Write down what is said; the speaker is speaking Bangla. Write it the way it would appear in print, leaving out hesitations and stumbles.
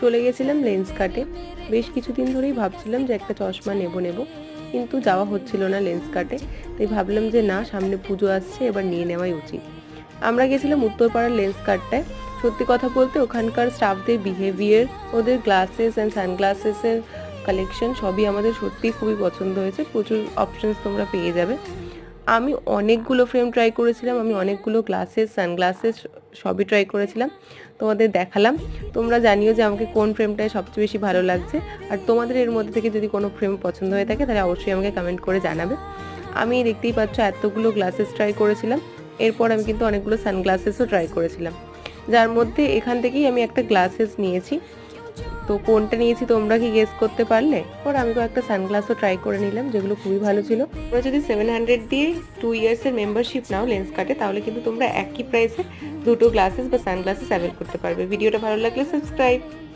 চলে গেছিলাম লেন্স কাটে। বেশ কিছুদিন ধরেই ভাবছিলাম যে একটা চশমা নেব, কিন্তু যাওয়া হচ্ছিল না লেন্স কাটে। তাই ভাবলাম যে না, সামনে পুজো আসছে, এবার নিয়ে নেওয়াই উচিত। আমরা গেছিলাম উত্তরপাড়ার লেন্স কাটটায়। সত্যি কথা বলতে ওখানকার স্টাফদের বিহেভিয়ার, ওদের গ্লাসেস অ্যান্ড সানগ্লাসেসের কালেকশন সবই আমাদের সত্যিই খুবই পছন্দ হয়েছে। প্রচুর অপশনস তোমরা পেয়ে যাবে। আমি অনেকগুলো ফ্রেম ট্রাই করেছিলাম, আমি অনেকগুলো গ্লাসেস সানগ্লাসেস সবই ট্রাই করেছিলাম, তোমাদের দেখালাম। তোমরা জানিও যে আমাকে কোন ফ্রেমটায় সবচেয়ে বেশি ভালো লাগছে, আর তোমাদের এর মধ্যে থেকে যদি কোনো ফ্রেম পছন্দ হয়ে থাকে তাহলে অবশ্যই আমাকে কমেন্ট করে জানাবে। আমি দেখতেই পাচ্ছ এতগুলো গ্লাসেস ট্রাই করেছিলাম। এরপর আমি কিন্তু অনেকগুলো সানগ্লাসেসও ট্রাই করেছিলাম, যার মধ্যে এখান থেকেই আমি একটা গ্লাসেস নিয়েছি। তো কোনটা নিয়েছি তোমরা কি গেস করতে পারলে? পর আমি কয়েকটা সানগ্লাসও ট্রাই করে নিলাম, যেগুলো খুবই ভালো ছিল। তোমরা যদি 700 দিয়ে 2 ইয়ার্সের মেম্বারশিপ নাও লেন্স কাটে, তাহলে কিন্তু তোমরা একই প্রাইসে দুটো গ্লাসেস বা সানগ্লাসেস অ্যাভেল করতে পারবে। ভিডিওটা ভালো লাগলে সাবস্ক্রাইব।